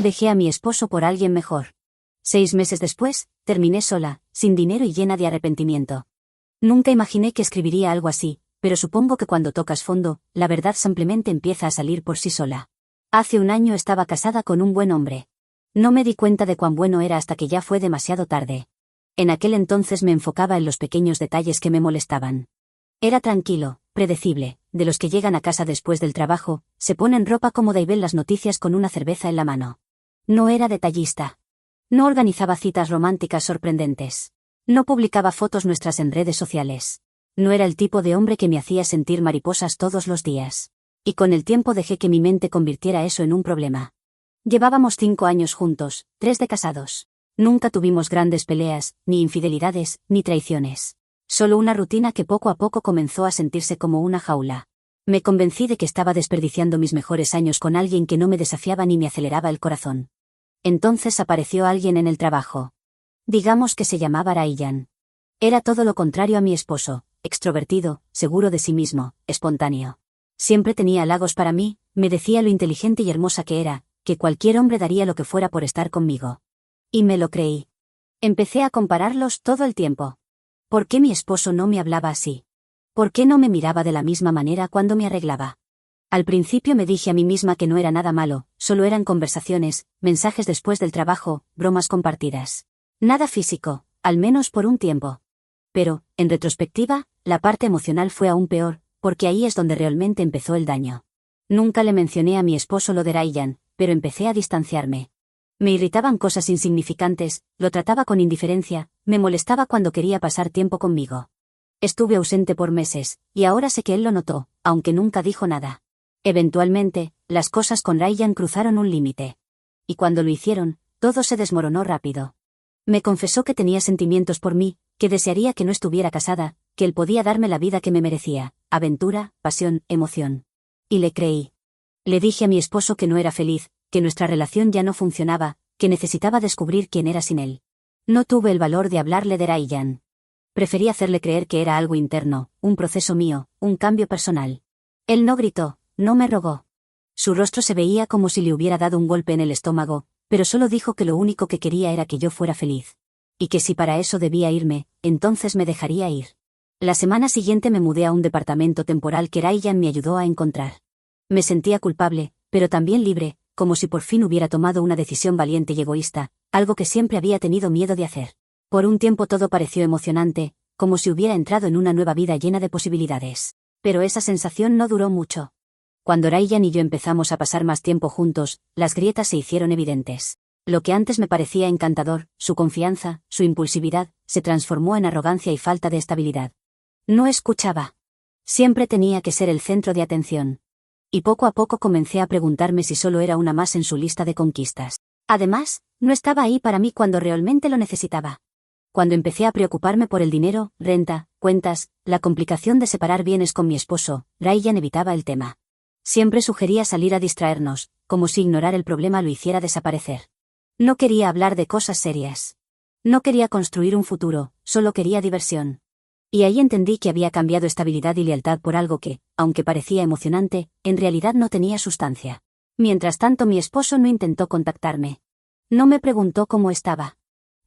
Dejé a mi esposo por alguien mejor. 6 meses después, terminé sola, sin dinero y llena de arrepentimiento. Nunca imaginé que escribiría algo así, pero supongo que cuando tocas fondo, la verdad simplemente empieza a salir por sí sola. Hace un año estaba casada con un buen hombre. No me di cuenta de cuán bueno era hasta que ya fue demasiado tarde. En aquel entonces me enfocaba en los pequeños detalles que me molestaban. Era tranquilo, predecible, de los que llegan a casa después del trabajo, se ponen ropa cómoda y ven las noticias con una cerveza en la mano. No era detallista. No organizaba citas románticas sorprendentes. No publicaba fotos nuestras en redes sociales. No era el tipo de hombre que me hacía sentir mariposas todos los días. Y con el tiempo dejé que mi mente convirtiera eso en un problema. Llevábamos 5 años juntos, 3 de casados. Nunca tuvimos grandes peleas, ni infidelidades, ni traiciones. Solo una rutina que poco a poco comenzó a sentirse como una jaula. Me convencí de que estaba desperdiciando mis mejores años con alguien que no me desafiaba ni me aceleraba el corazón. Entonces apareció alguien en el trabajo. Digamos que se llamaba Ryan. Era todo lo contrario a mi esposo, extrovertido, seguro de sí mismo, espontáneo. Siempre tenía halagos para mí, me decía lo inteligente y hermosa que era, que cualquier hombre daría lo que fuera por estar conmigo. Y me lo creí. Empecé a compararlos todo el tiempo. ¿Por qué mi esposo no me hablaba así? ¿Por qué no me miraba de la misma manera cuando me arreglaba? Al principio me dije a mí misma que no era nada malo, solo eran conversaciones, mensajes después del trabajo, bromas compartidas. Nada físico, al menos por un tiempo. Pero, en retrospectiva, la parte emocional fue aún peor, porque ahí es donde realmente empezó el daño. Nunca le mencioné a mi esposo lo de Ryan, pero empecé a distanciarme. Me irritaban cosas insignificantes, lo trataba con indiferencia, me molestaba cuando quería pasar tiempo conmigo. Estuve ausente por meses, y ahora sé que él lo notó, aunque nunca dijo nada. Eventualmente, las cosas con Ryan cruzaron un límite. Y cuando lo hicieron, todo se desmoronó rápido. Me confesó que tenía sentimientos por mí, que desearía que no estuviera casada, que él podía darme la vida que me merecía, aventura, pasión, emoción. Y le creí. Le dije a mi esposo que no era feliz, que nuestra relación ya no funcionaba, que necesitaba descubrir quién era sin él. No tuve el valor de hablarle de Ryan. Preferí hacerle creer que era algo interno, un proceso mío, un cambio personal. Él no gritó, no me rogó. Su rostro se veía como si le hubiera dado un golpe en el estómago, pero solo dijo que lo único que quería era que yo fuera feliz. Y que si para eso debía irme, entonces me dejaría ir. La semana siguiente me mudé a un departamento temporal que Ryan me ayudó a encontrar. Me sentía culpable, pero también libre, como si por fin hubiera tomado una decisión valiente y egoísta, algo que siempre había tenido miedo de hacer. Por un tiempo todo pareció emocionante, como si hubiera entrado en una nueva vida llena de posibilidades. Pero esa sensación no duró mucho. Cuando Ryan y yo empezamos a pasar más tiempo juntos, las grietas se hicieron evidentes. Lo que antes me parecía encantador, su confianza, su impulsividad, se transformó en arrogancia y falta de estabilidad. No escuchaba. Siempre tenía que ser el centro de atención. Y poco a poco comencé a preguntarme si solo era una más en su lista de conquistas. Además, no estaba ahí para mí cuando realmente lo necesitaba. Cuando empecé a preocuparme por el dinero, renta, cuentas, la complicación de separar bienes con mi esposo, Ryan evitaba el tema. Siempre sugería salir a distraernos, como si ignorar el problema lo hiciera desaparecer. No quería hablar de cosas serias. No quería construir un futuro, solo quería diversión. Y ahí entendí que había cambiado estabilidad y lealtad por algo que, aunque parecía emocionante, en realidad no tenía sustancia. Mientras tanto mi esposo no intentó contactarme. No me preguntó cómo estaba.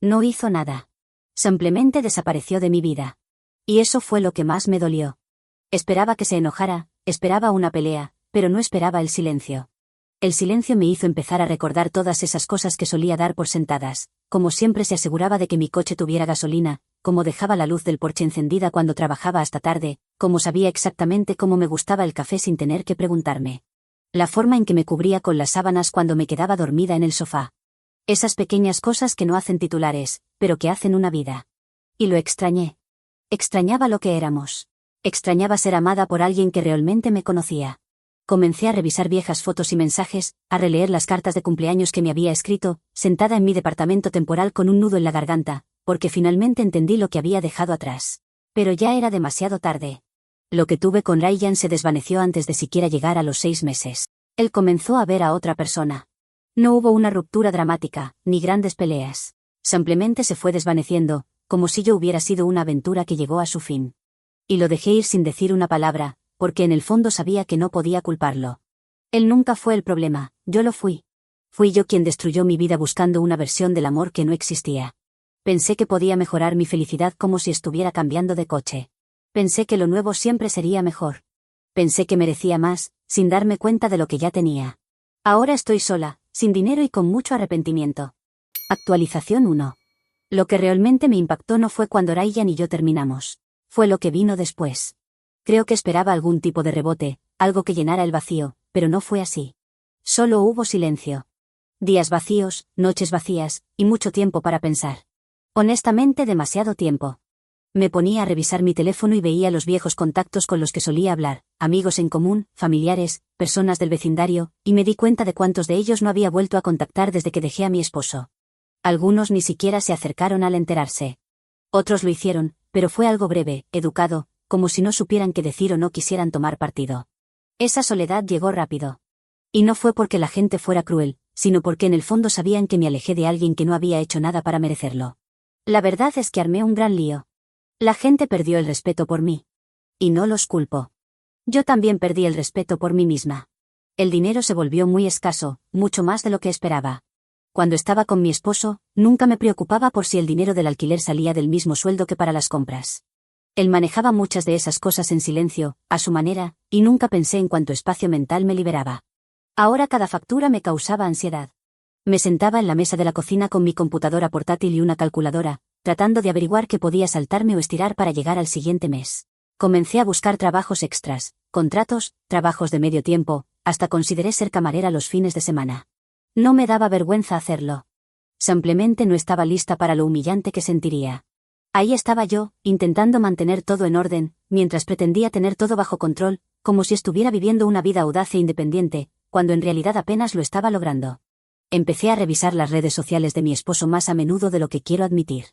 No hizo nada. Simplemente desapareció de mi vida. Y eso fue lo que más me dolió. Esperaba que se enojara, esperaba una pelea, pero no esperaba el silencio. El silencio me hizo empezar a recordar todas esas cosas que solía dar por sentadas, como siempre se aseguraba de que mi coche tuviera gasolina, cómo dejaba la luz del porche encendida cuando trabajaba hasta tarde, cómo sabía exactamente cómo me gustaba el café sin tener que preguntarme. La forma en que me cubría con las sábanas cuando me quedaba dormida en el sofá. Esas pequeñas cosas que no hacen titulares, pero que hacen una vida. Y lo extrañé. Extrañaba lo que éramos. Extrañaba ser amada por alguien que realmente me conocía. Comencé a revisar viejas fotos y mensajes, a releer las cartas de cumpleaños que me había escrito, sentada en mi departamento temporal con un nudo en la garganta, porque finalmente entendí lo que había dejado atrás. Pero ya era demasiado tarde. Lo que tuve con Ryan se desvaneció antes de siquiera llegar a los 6 meses. Él comenzó a ver a otra persona. No hubo una ruptura dramática, ni grandes peleas. Simplemente se fue desvaneciendo, como si yo hubiera sido una aventura que llegó a su fin. Y lo dejé ir sin decir una palabra, porque en el fondo sabía que no podía culparlo. Él nunca fue el problema, yo lo fui. Fui yo quien destruyó mi vida buscando una versión del amor que no existía. Pensé que podía mejorar mi felicidad como si estuviera cambiando de coche. Pensé que lo nuevo siempre sería mejor. Pensé que merecía más, sin darme cuenta de lo que ya tenía. Ahora estoy sola, sin dinero y con mucho arrepentimiento. Actualización 1. Lo que realmente me impactó no fue cuando Ryan y yo terminamos. Fue lo que vino después. Creo que esperaba algún tipo de rebote, algo que llenara el vacío, pero no fue así. Solo hubo silencio. Días vacíos, noches vacías, y mucho tiempo para pensar. Honestamente, demasiado tiempo. Me ponía a revisar mi teléfono y veía los viejos contactos con los que solía hablar, amigos en común, familiares, personas del vecindario, y me di cuenta de cuántos de ellos no había vuelto a contactar desde que dejé a mi esposo. Algunos ni siquiera se acercaron al enterarse. Otros lo hicieron, pero fue algo breve, educado, como si no supieran qué decir o no quisieran tomar partido. Esa soledad llegó rápido. Y no fue porque la gente fuera cruel, sino porque en el fondo sabían que me alejé de alguien que no había hecho nada para merecerlo. La verdad es que armé un gran lío. La gente perdió el respeto por mí. Y no los culpo. Yo también perdí el respeto por mí misma. El dinero se volvió muy escaso, mucho más de lo que esperaba. Cuando estaba con mi esposo, nunca me preocupaba por si el dinero del alquiler salía del mismo sueldo que para las compras. Él manejaba muchas de esas cosas en silencio, a su manera, y nunca pensé en cuánto espacio mental me liberaba. Ahora cada factura me causaba ansiedad. Me sentaba en la mesa de la cocina con mi computadora portátil y una calculadora, tratando de averiguar qué podía saltarme o estirar para llegar al siguiente mes. Comencé a buscar trabajos extras, contratos, trabajos de medio tiempo, hasta consideré ser camarera los fines de semana. No me daba vergüenza hacerlo. Simplemente no estaba lista para lo humillante que sentiría. Ahí estaba yo, intentando mantener todo en orden, mientras pretendía tener todo bajo control, como si estuviera viviendo una vida audaz e independiente, cuando en realidad apenas lo estaba logrando. Empecé a revisar las redes sociales de mi esposo más a menudo de lo que quiero admitir.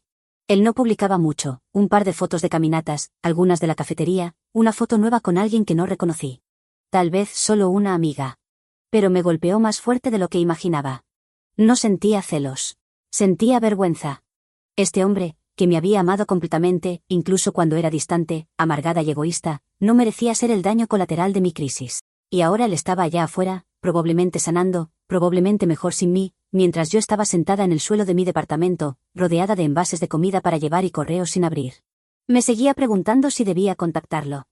Él no publicaba mucho, un par de fotos de caminatas, algunas de la cafetería, una foto nueva con alguien que no reconocí. Tal vez solo una amiga. Pero me golpeó más fuerte de lo que imaginaba. No sentía celos. Sentía vergüenza. Este hombre, que me había amado completamente, incluso cuando era distante, amargada y egoísta, no merecía ser el daño colateral de mi crisis. Y ahora él estaba allá afuera, probablemente sanando, probablemente mejor sin mí, mientras yo estaba sentada en el suelo de mi departamento, rodeada de envases de comida para llevar y correos sin abrir. Me seguía preguntando si debía contactarlo.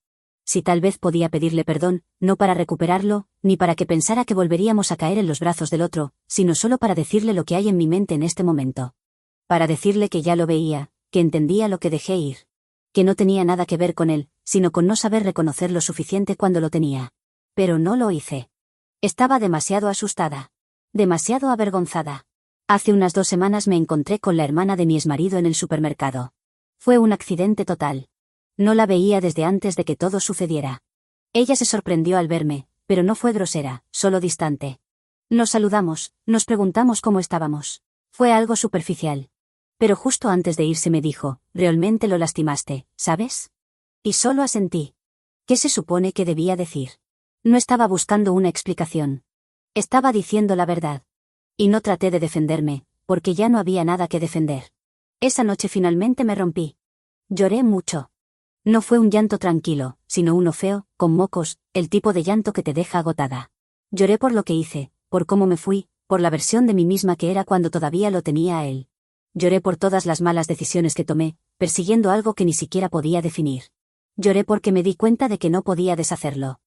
Si tal vez podía pedirle perdón, no para recuperarlo, ni para que pensara que volveríamos a caer en los brazos del otro, sino solo para decirle lo que hay en mi mente en este momento. Para decirle que ya lo veía, que entendía lo que dejé ir. Que no tenía nada que ver con él, sino con no saber reconocer lo suficiente cuando lo tenía. Pero no lo hice. Estaba demasiado asustada. Demasiado avergonzada. Hace unas 2 semanas me encontré con la hermana de mi exmarido en el supermercado. Fue un accidente total. No la veía desde antes de que todo sucediera. Ella se sorprendió al verme, pero no fue grosera, solo distante. Nos saludamos, nos preguntamos cómo estábamos. Fue algo superficial. Pero justo antes de irse me dijo, realmente lo lastimaste, ¿sabes? Y solo asentí. ¿Qué se supone que debía decir? No estaba buscando una explicación. Estaba diciendo la verdad. Y no traté de defenderme, porque ya no había nada que defender. Esa noche finalmente me rompí. Lloré mucho. No fue un llanto tranquilo, sino uno feo, con mocos, el tipo de llanto que te deja agotada. Lloré por lo que hice, por cómo me fui, por la versión de mí misma que era cuando todavía lo tenía a él. Lloré por todas las malas decisiones que tomé, persiguiendo algo que ni siquiera podía definir. Lloré porque me di cuenta de que no podía deshacerlo.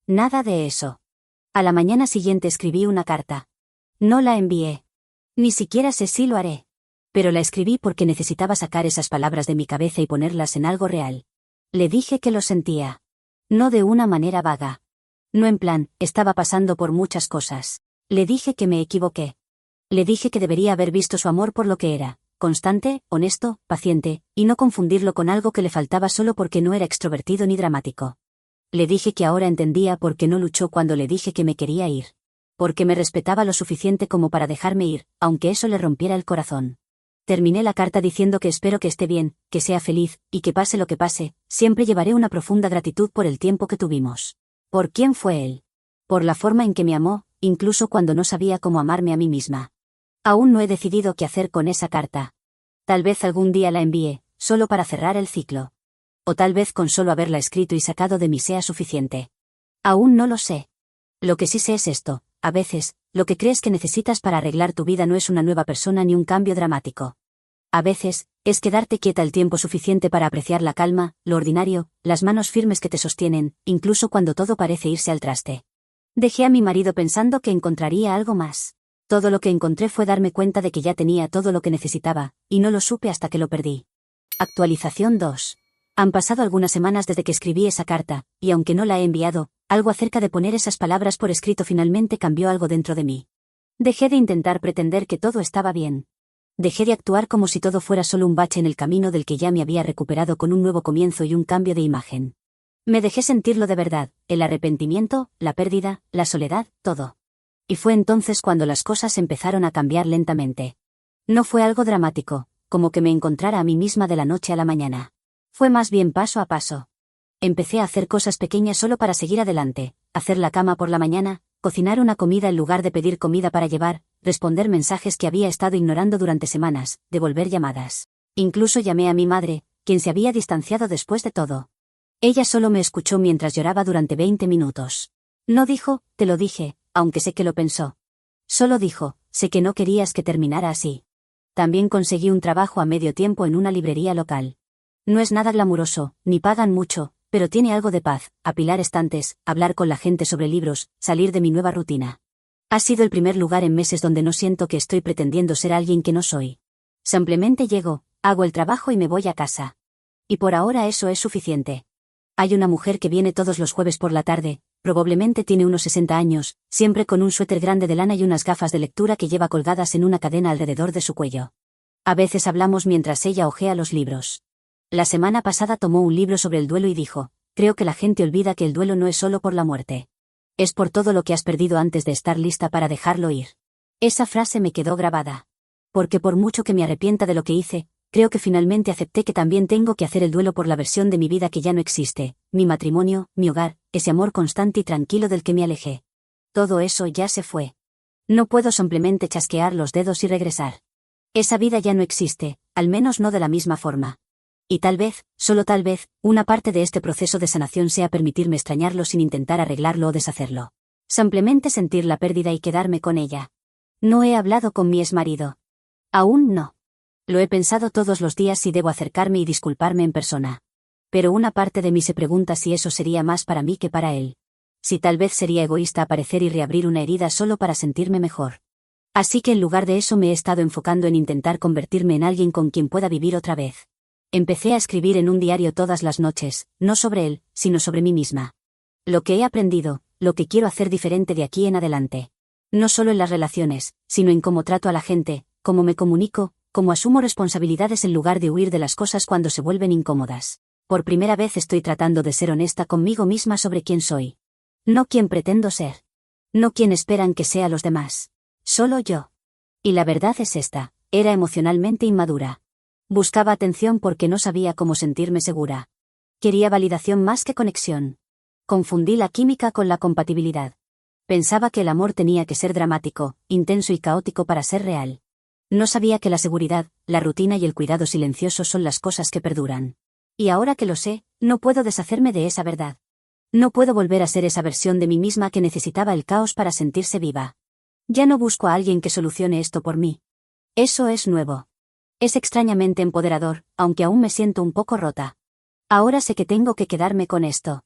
Nada de eso. A la mañana siguiente escribí una carta. No la envié. Ni siquiera sé si lo haré. Pero la escribí porque necesitaba sacar esas palabras de mi cabeza y ponerlas en algo real. Le dije que lo sentía. No de una manera vaga. No en plan, estaba pasando por muchas cosas. Le dije que me equivoqué. Le dije que debería haber visto su amor por lo que era, constante, honesto, paciente, y no confundirlo con algo que le faltaba solo porque no era extrovertido ni dramático. Le dije que ahora entendía por qué no luchó cuando le dije que me quería ir. Porque me respetaba lo suficiente como para dejarme ir, aunque eso le rompiera el corazón. Terminé la carta diciendo que espero que esté bien, que sea feliz, y que pase lo que pase, siempre llevaré una profunda gratitud por el tiempo que tuvimos. ¿Por quién fue él? Por la forma en que me amó, incluso cuando no sabía cómo amarme a mí misma. Aún no he decidido qué hacer con esa carta. Tal vez algún día la envíe, solo para cerrar el ciclo. O tal vez con solo haberla escrito y sacado de mí sea suficiente. Aún no lo sé. Lo que sí sé es esto, a veces, lo que crees que necesitas para arreglar tu vida no es una nueva persona ni un cambio dramático. A veces, es quedarte quieta el tiempo suficiente para apreciar la calma, lo ordinario, las manos firmes que te sostienen, incluso cuando todo parece irse al traste. Dejé a mi marido pensando que encontraría algo más. Todo lo que encontré fue darme cuenta de que ya tenía todo lo que necesitaba, y no lo supe hasta que lo perdí. Actualización 2. Han pasado algunas semanas desde que escribí esa carta, y aunque no la he enviado, algo acerca de poner esas palabras por escrito finalmente cambió algo dentro de mí. Dejé de intentar pretender que todo estaba bien. Dejé de actuar como si todo fuera solo un bache en el camino del que ya me había recuperado con un nuevo comienzo y un cambio de imagen. Me dejé sentirlo de verdad, el arrepentimiento, la pérdida, la soledad, todo. Y fue entonces cuando las cosas empezaron a cambiar lentamente. No fue algo dramático, como que me encontrara a mí misma de la noche a la mañana. Fue más bien paso a paso. Empecé a hacer cosas pequeñas solo para seguir adelante, hacer la cama por la mañana, cocinar una comida en lugar de pedir comida para llevar, responder mensajes que había estado ignorando durante semanas, devolver llamadas. Incluso llamé a mi madre, quien se había distanciado después de todo. Ella solo me escuchó mientras lloraba durante 20 minutos. No dijo, te lo dije, aunque sé que lo pensó. Solo dijo, sé que no querías que terminara así. También conseguí un trabajo a medio tiempo en una librería local. No es nada glamuroso, ni pagan mucho, pero tiene algo de paz, apilar estantes, hablar con la gente sobre libros, salir de mi nueva rutina. Ha sido el primer lugar en meses donde no siento que estoy pretendiendo ser alguien que no soy. Simplemente llego, hago el trabajo y me voy a casa. Y por ahora eso es suficiente. Hay una mujer que viene todos los jueves por la tarde, probablemente tiene unos 60 años, siempre con un suéter grande de lana y unas gafas de lectura que lleva colgadas en una cadena alrededor de su cuello. A veces hablamos mientras ella hojea los libros. La semana pasada tomó un libro sobre el duelo y dijo, creo que la gente olvida que el duelo no es solo por la muerte. Es por todo lo que has perdido antes de estar lista para dejarlo ir. Esa frase me quedó grabada. Porque por mucho que me arrepienta de lo que hice, creo que finalmente acepté que también tengo que hacer el duelo por la versión de mi vida que ya no existe, mi matrimonio, mi hogar, ese amor constante y tranquilo del que me alejé. Todo eso ya se fue. No puedo simplemente chasquear los dedos y regresar. Esa vida ya no existe, al menos no de la misma forma. Y tal vez, solo tal vez, una parte de este proceso de sanación sea permitirme extrañarlo sin intentar arreglarlo o deshacerlo. Simplemente sentir la pérdida y quedarme con ella. No he hablado con mi exmarido. Aún no. Lo he pensado todos los días si debo acercarme y disculparme en persona. Pero una parte de mí se pregunta si eso sería más para mí que para él. Si tal vez sería egoísta aparecer y reabrir una herida solo para sentirme mejor. Así que en lugar de eso me he estado enfocando en intentar convertirme en alguien con quien pueda vivir otra vez. Empecé a escribir en un diario todas las noches, no sobre él, sino sobre mí misma. Lo que he aprendido, lo que quiero hacer diferente de aquí en adelante. No solo en las relaciones, sino en cómo trato a la gente, cómo me comunico, cómo asumo responsabilidades en lugar de huir de las cosas cuando se vuelven incómodas. Por primera vez estoy tratando de ser honesta conmigo misma sobre quién soy. No quién pretendo ser. No quién esperan que sea los demás. Solo yo. Y la verdad es esta, era emocionalmente inmadura. Buscaba atención porque no sabía cómo sentirme segura. Quería validación más que conexión. Confundí la química con la compatibilidad. Pensaba que el amor tenía que ser dramático, intenso y caótico para ser real. No sabía que la seguridad, la rutina y el cuidado silencioso son las cosas que perduran. Y ahora que lo sé, no puedo deshacerme de esa verdad. No puedo volver a ser esa versión de mí misma que necesitaba el caos para sentirse viva. Ya no busco a alguien que solucione esto por mí. Eso es nuevo. Es extrañamente empoderador, aunque aún me siento un poco rota. Ahora sé que tengo que quedarme con esto.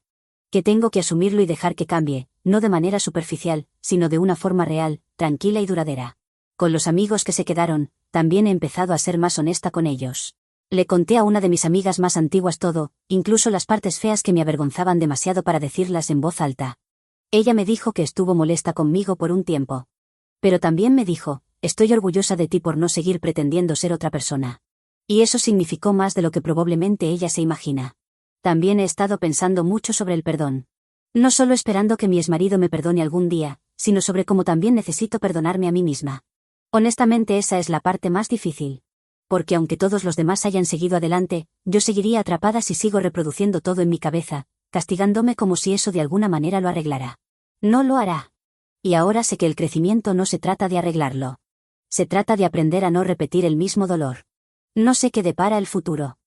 Que tengo que asumirlo y dejar que cambie, no de manera superficial, sino de una forma real, tranquila y duradera. Con los amigos que se quedaron, también he empezado a ser más honesta con ellos. Le conté a una de mis amigas más antiguas todo, incluso las partes feas que me avergonzaban demasiado para decirlas en voz alta. Ella me dijo que estuvo molesta conmigo por un tiempo. Pero también me dijo, estoy orgullosa de ti por no seguir pretendiendo ser otra persona. Y eso significó más de lo que probablemente ella se imagina. También he estado pensando mucho sobre el perdón. No solo esperando que mi exmarido me perdone algún día, sino sobre cómo también necesito perdonarme a mí misma. Honestamente esa es la parte más difícil. Porque aunque todos los demás hayan seguido adelante, yo seguiría atrapada si sigo reproduciendo todo en mi cabeza, castigándome como si eso de alguna manera lo arreglara. No lo hará. Y ahora sé que el crecimiento no se trata de arreglarlo. Se trata de aprender a no repetir el mismo dolor. No sé qué depara el futuro.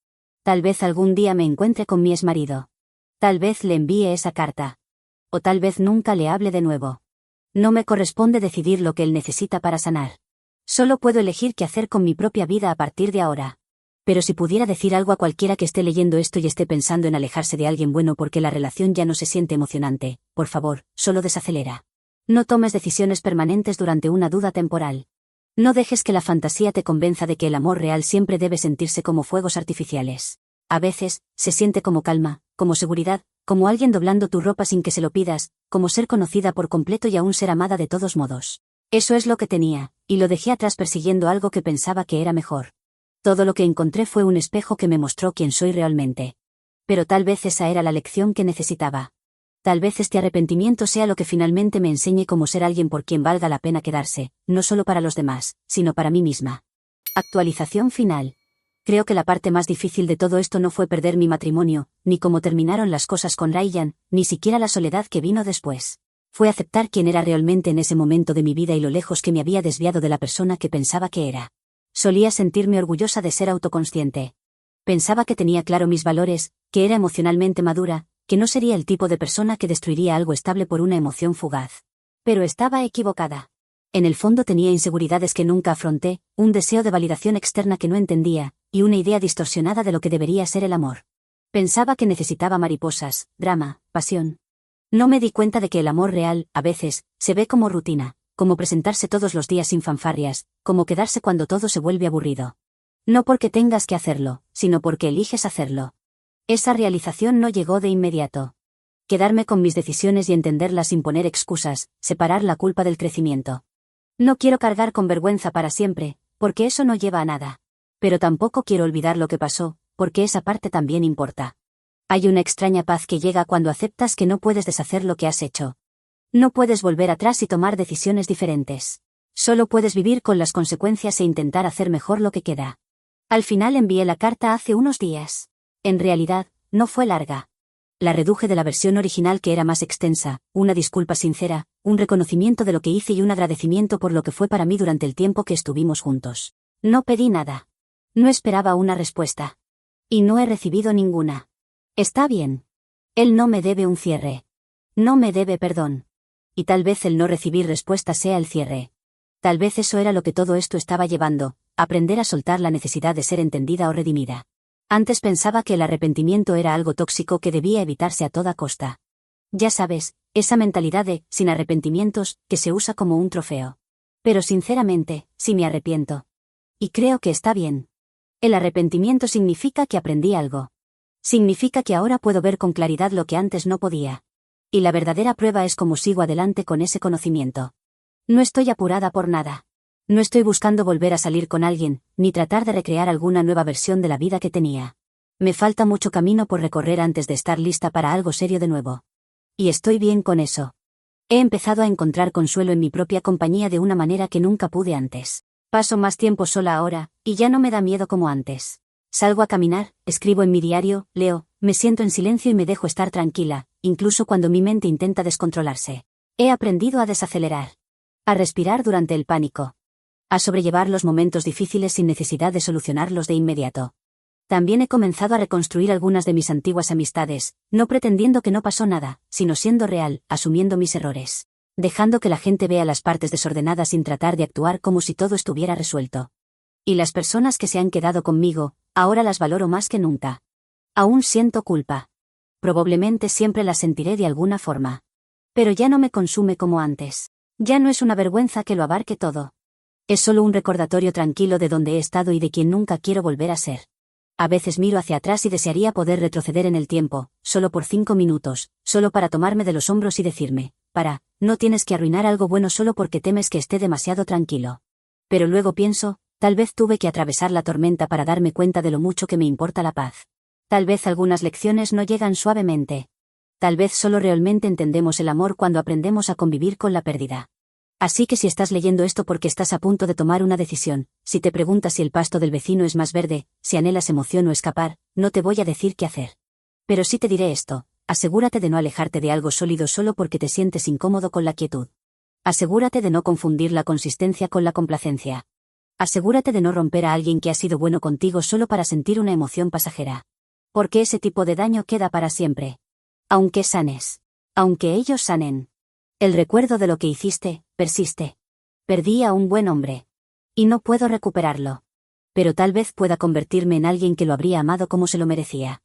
Tal vez algún día me encuentre con mi exmarido. Tal vez le envíe esa carta. O tal vez nunca le hable de nuevo. No me corresponde decidir lo que él necesita para sanar. Solo puedo elegir qué hacer con mi propia vida a partir de ahora. Pero si pudiera decir algo a cualquiera que esté leyendo esto y esté pensando en alejarse de alguien bueno porque la relación ya no se siente emocionante, por favor, solo desacelera. No tomes decisiones permanentes durante una duda temporal. No dejes que la fantasía te convenza de que el amor real siempre debe sentirse como fuegos artificiales. A veces, se siente como calma, como seguridad, como alguien doblando tu ropa sin que se lo pidas, como ser conocida por completo y aún ser amada de todos modos. Eso es lo que tenía, y lo dejé atrás persiguiendo algo que pensaba que era mejor. Todo lo que encontré fue un espejo que me mostró quién soy realmente. Pero tal vez esa era la lección que necesitaba. Tal vez este arrepentimiento sea lo que finalmente me enseñe cómo ser alguien por quien valga la pena quedarse, no solo para los demás, sino para mí misma. Actualización final. Creo que la parte más difícil de todo esto no fue perder mi matrimonio, ni cómo terminaron las cosas con Ryan, ni siquiera la soledad que vino después. Fue aceptar quién era realmente en ese momento de mi vida y lo lejos que me había desviado de la persona que pensaba que era. Solía sentirme orgullosa de ser autoconsciente. Pensaba que tenía claro mis valores, que era emocionalmente madura, que no sería el tipo de persona que destruiría algo estable por una emoción fugaz. Pero estaba equivocada. En el fondo tenía inseguridades que nunca afronté, un deseo de validación externa que no entendía, y una idea distorsionada de lo que debería ser el amor. Pensaba que necesitaba mariposas, drama, pasión. No me di cuenta de que el amor real, a veces, se ve como rutina, como presentarse todos los días sin fanfarrias, como quedarse cuando todo se vuelve aburrido. No porque tengas que hacerlo, sino porque eliges hacerlo. Esa realización no llegó de inmediato. Quedarme con mis decisiones y entenderlas sin poner excusas, separar la culpa del crecimiento. No quiero cargar con vergüenza para siempre, porque eso no lleva a nada. Pero tampoco quiero olvidar lo que pasó, porque esa parte también importa. Hay una extraña paz que llega cuando aceptas que no puedes deshacer lo que has hecho. No puedes volver atrás y tomar decisiones diferentes. Solo puedes vivir con las consecuencias e intentar hacer mejor lo que queda. Al final envié la carta hace unos días. En realidad, no fue larga. La reduje de la versión original que era más extensa, una disculpa sincera, un reconocimiento de lo que hice y un agradecimiento por lo que fue para mí durante el tiempo que estuvimos juntos. No pedí nada. No esperaba una respuesta. Y no he recibido ninguna. Está bien. Él no me debe un cierre. No me debe perdón. Y tal vez el no recibir respuesta sea el cierre. Tal vez eso era lo que todo esto estaba llevando, aprender a soltar la necesidad de ser entendida o redimida. Antes pensaba que el arrepentimiento era algo tóxico que debía evitarse a toda costa. Ya sabes, esa mentalidad de, sin arrepentimientos, que se usa como un trofeo. Pero sinceramente, sí me arrepiento. Y creo que está bien. El arrepentimiento significa que aprendí algo. Significa que ahora puedo ver con claridad lo que antes no podía. Y la verdadera prueba es cómo sigo adelante con ese conocimiento. No estoy apurada por nada. No estoy buscando volver a salir con alguien, ni tratar de recrear alguna nueva versión de la vida que tenía. Me falta mucho camino por recorrer antes de estar lista para algo serio de nuevo. Y estoy bien con eso. He empezado a encontrar consuelo en mi propia compañía de una manera que nunca pude antes. Paso más tiempo sola ahora, y ya no me da miedo como antes. Salgo a caminar, escribo en mi diario, leo, me siento en silencio y me dejo estar tranquila, incluso cuando mi mente intenta descontrolarse. He aprendido a desacelerar. A respirar durante el pánico. A sobrellevar los momentos difíciles sin necesidad de solucionarlos de inmediato. También he comenzado a reconstruir algunas de mis antiguas amistades, no pretendiendo que no pasó nada, sino siendo real, asumiendo mis errores. Dejando que la gente vea las partes desordenadas sin tratar de actuar como si todo estuviera resuelto. Y las personas que se han quedado conmigo, ahora las valoro más que nunca. Aún siento culpa. Probablemente siempre la sentiré de alguna forma. Pero ya no me consume como antes. Ya no es una vergüenza que lo abarque todo. Es solo un recordatorio tranquilo de dónde he estado y de quien nunca quiero volver a ser. A veces miro hacia atrás y desearía poder retroceder en el tiempo, solo por 5 minutos, solo para tomarme de los hombros y decirme, no tienes que arruinar algo bueno solo porque temes que esté demasiado tranquilo. Pero luego pienso, tal vez tuve que atravesar la tormenta para darme cuenta de lo mucho que me importa la paz. Tal vez algunas lecciones no llegan suavemente. Tal vez solo realmente entendemos el amor cuando aprendemos a convivir con la pérdida. Así que si estás leyendo esto porque estás a punto de tomar una decisión, si te preguntas si el pasto del vecino es más verde, si anhelas emoción o escapar, no te voy a decir qué hacer. Pero sí te diré esto, asegúrate de no alejarte de algo sólido solo porque te sientes incómodo con la quietud. Asegúrate de no confundir la consistencia con la complacencia. Asegúrate de no romper a alguien que ha sido bueno contigo solo para sentir una emoción pasajera. Porque ese tipo de daño queda para siempre. Aunque sanes. Aunque ellos sanen. El recuerdo de lo que hiciste, persiste. Perdí a un buen hombre. Y no puedo recuperarlo. Pero tal vez pueda convertirme en alguien que lo habría amado como se lo merecía.